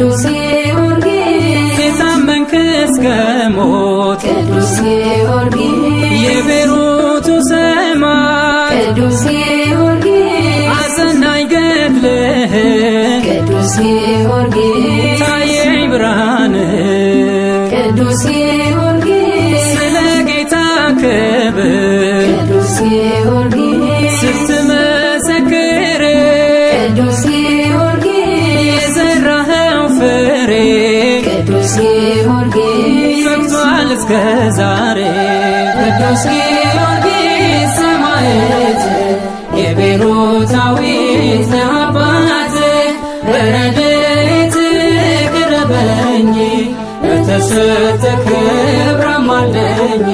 ቅዱስ ጊዮርጊስ የታመንክ እስከ ሞት ቅዱስ ጊዮርጊስ የቤሩቱ ሰማይ ቅዱስ ጊዮርጊስ አጸናኝ ገድልህ ቅዱስ ጊዮርጊስ ታየኝ ብርሃን ቅዱስ ጊዮርጊስ ስለ ጌታ ክብር ቅዱስ ጊዮርጊስ ስትመሰክር ቅዱስ ጊዮርጊስ የዘራኸው ፍሬ ቅዱስ ጊዮርጊስ ፈክቷል እስከ ዛሬ ቅዱስ ጊዮርጊስ ሰማዕት የቤሮታዊት አባት በረድኤት ቅረበኝ በተሰጠ ክብር አማልደኝ